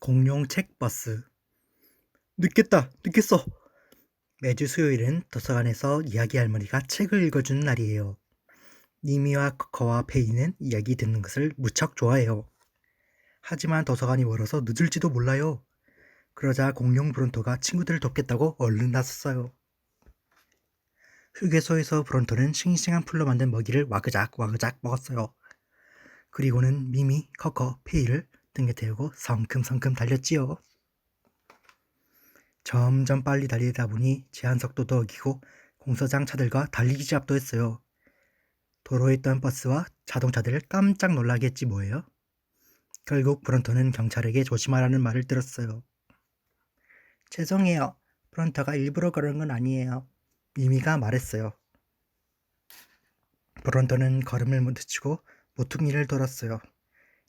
공룡 책버스. 늦겠다, 늦겠어. 매주 수요일은 도서관에서 이야기 할머니가 책을 읽어주는 날이에요. 니미와 커커와 페이는 이야기 듣는 것을 무척 좋아해요. 하지만 도서관이 멀어서 늦을지도 몰라요. 그러자 공룡 브론토가 친구들을 돕겠다고 얼른 나섰어요. 휴게소에서 브론토는 싱싱한 풀로 만든 먹이를 와그작 와그작 먹었어요. 그리고는 미미, 커커, 페이를 등에 태우고 성큼성큼 달렸지요. 점점 빨리 달리다 보니 제한 속도도 어기고 공사장 차들과 달리기 시합도 했어요. 도로에 있던 버스와 자동차들을 깜짝 놀라게 했지 뭐예요. 결국 브론토는 경찰에게 조심하라는 말을 들었어요. 죄송해요. 브론토가 일부러 그런 건 아니에요. 미미가 말했어요. 브론토는 걸음을 묻히고 모퉁이를 돌았어요.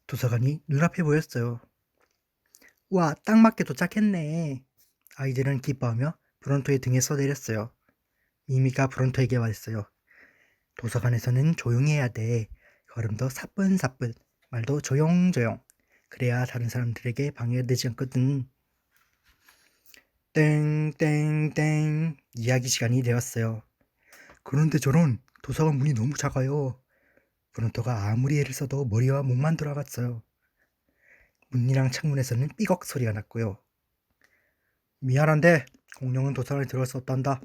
도서관이 눈앞에 보였어요. 우와, 딱 맞게 도착했네. 아이들은 기뻐하며 브론토의 등에 써내렸어요. 미미가 브론토에게 말했어요. 도서관에서는 조용히 해야 돼. 걸음도 사뿐사뿐, 말도 조용조용. 그래야 다른 사람들에게 방해되지 않거든. 땡땡땡, 이야기 시간이 되었어요. 그런데 저런 도서관 문이 너무 작아요. 브론토가 아무리 애를 써도 머리와 목만 돌아갔어요. 문이랑 창문에서는 삐걱 소리가 났고요. 미안한데 공룡은 도서관에 들어갈 수 없단다.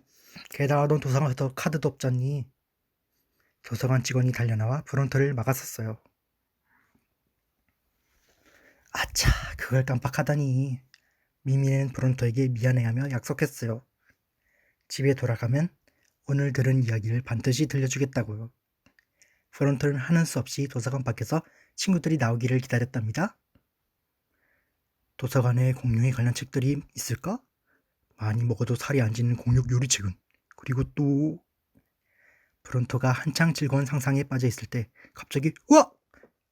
게다가 넌 도서관에서 카드도 없잖니. 도서관 직원이 달려나와 브론토를 막았었어요. 아차, 그걸 깜빡하다니. 미미는 브론토에게 미안해하며 약속했어요. 집에 돌아가면 오늘 들은 이야기를 반드시 들려주겠다고요. 브론토는 하는 수 없이 도서관 밖에서 친구들이 나오기를 기다렸답니다. 도서관에 공룡에 관련 책들이 있을까? 많이 먹어도 살이 안 찌는 공룡 요리책은. 그리고 또 브론토가 한창 즐거운 상상에 빠져 있을 때 갑자기 우와!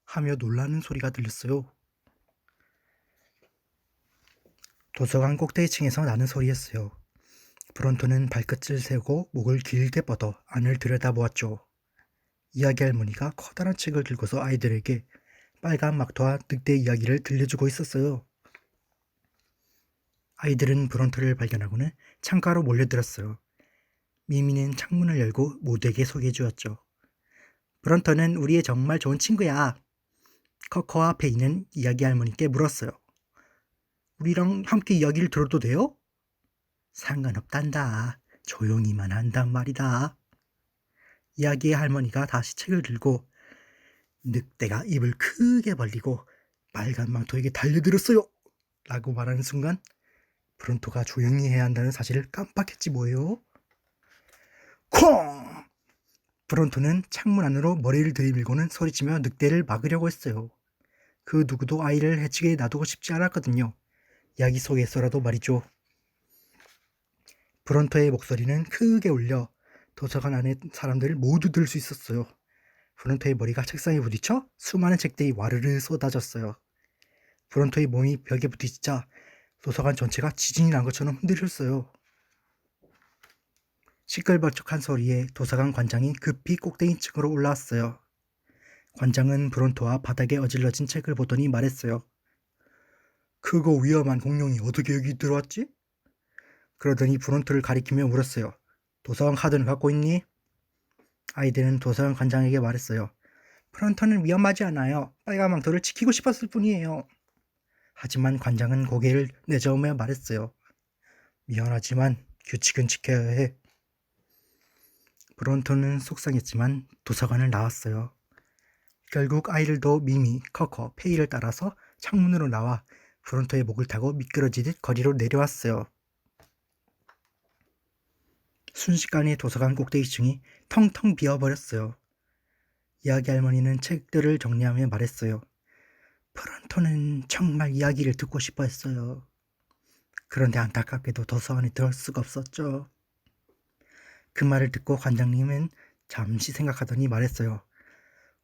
하며 놀라는 소리가 들렸어요. 도서관 꼭대기층에서 나는 소리였어요. 브론토는 발끝을 세우고 목을 길게 뻗어 안을 들여다보았죠. 이야기 할머니가 커다란 책을 들고서 아이들에게 빨간 막토와 늑대 이야기를 들려주고 있었어요. 아이들은 브론토를 발견하고는 창가로 몰려들었어요. 미미는 창문을 열고 모두에게 소개해 주었죠. 브론토는 우리의 정말 좋은 친구야. 커커와 페이는 이야기 할머니께 물었어요. 우리랑 함께 이야기를 들어도 돼요? 상관없단다. 조용히만 한단 말이다. 이야기의 할머니가 다시 책을 들고 늑대가 입을 크게 벌리고 빨간 망토에게 달려들었어요. 라고 말하는 순간 브론토가 조용히 해야 한다는 사실을 깜빡했지 뭐예요. 콩! 브론토는 창문 안으로 머리를 들이밀고는 소리치며 늑대를 막으려고 했어요. 그 누구도 아이를 해치게 놔두고 싶지 않았거든요. 이야기 속에서라도 말이죠. 브론토의 목소리는 크게 울려 도서관 안에 사람들을 모두 들을 수 있었어요. 브론토의 머리가 책상에 부딪혀 수많은 책들이 와르르 쏟아졌어요. 브론토의 몸이 벽에 부딪히자 도서관 전체가 지진이 난 것처럼 흔들렸어요. 시끌벅적한 소리에 도서관 관장이 급히 꼭대기층으로 올라왔어요. 관장은 브론토와 바닥에 어질러진 책을 보더니 말했어요. 크고 위험한 공룡이 어떻게 여기 들어왔지? 그러더니 브론토를 가리키며 물었어요. 도서관 카드는 갖고 있니? 아이들은 도서관 관장에게 말했어요. 브론토는 위험하지 않아요. 빨간 망토를 지키고 싶었을 뿐이에요. 하지만 관장은 고개를 내저으며 말했어요. 미안하지만 규칙은 지켜야 해. 브론토는 속상했지만 도서관을 나왔어요. 결국 아이들도 미미, 커커, 페이를 따라서 창문으로 나와 브론토의 목을 타고 미끄러지듯 거리로 내려왔어요. 순식간에 도서관 꼭대기층이 텅텅 비어버렸어요. 이야기 할머니는 책들을 정리하며 말했어요. 브론토는 정말 이야기를 듣고 싶어 했어요. 그런데 안타깝게도 도서관에 들어올 수가 없었죠. 그 말을 듣고 관장님은 잠시 생각하더니 말했어요.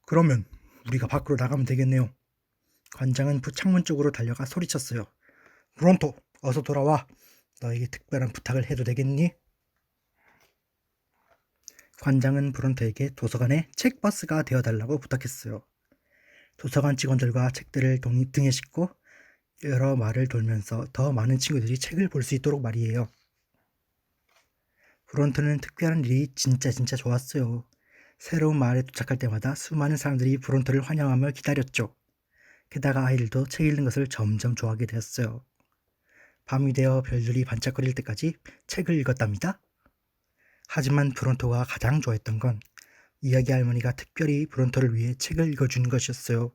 그러면 우리가 밖으로 나가면 되겠네요. 관장은 창문 쪽으로 달려가 소리쳤어요. 브론토, 어서 돌아와. 너에게 특별한 부탁을 해도 되겠니? 관장은 브론토에게 도서관에 책버스가 되어달라고 부탁했어요. 도서관 직원들과 책들을 등에 싣고 여러 마을을 돌면서 더 많은 친구들이 책을 볼 수 있도록 말이에요. 브론트는 특별한 일이 진짜 좋았어요. 새로운 마을에 도착할 때마다 수많은 사람들이 브론트를 환영하며 기다렸죠. 게다가 아이들도 책 읽는 것을 점점 좋아하게 되었어요. 밤이 되어 별들이 반짝거릴 때까지 책을 읽었답니다. 하지만 브론토가 가장 좋아했던 건 이야기 할머니가 특별히 브론토를 위해 책을 읽어주는 것이었어요.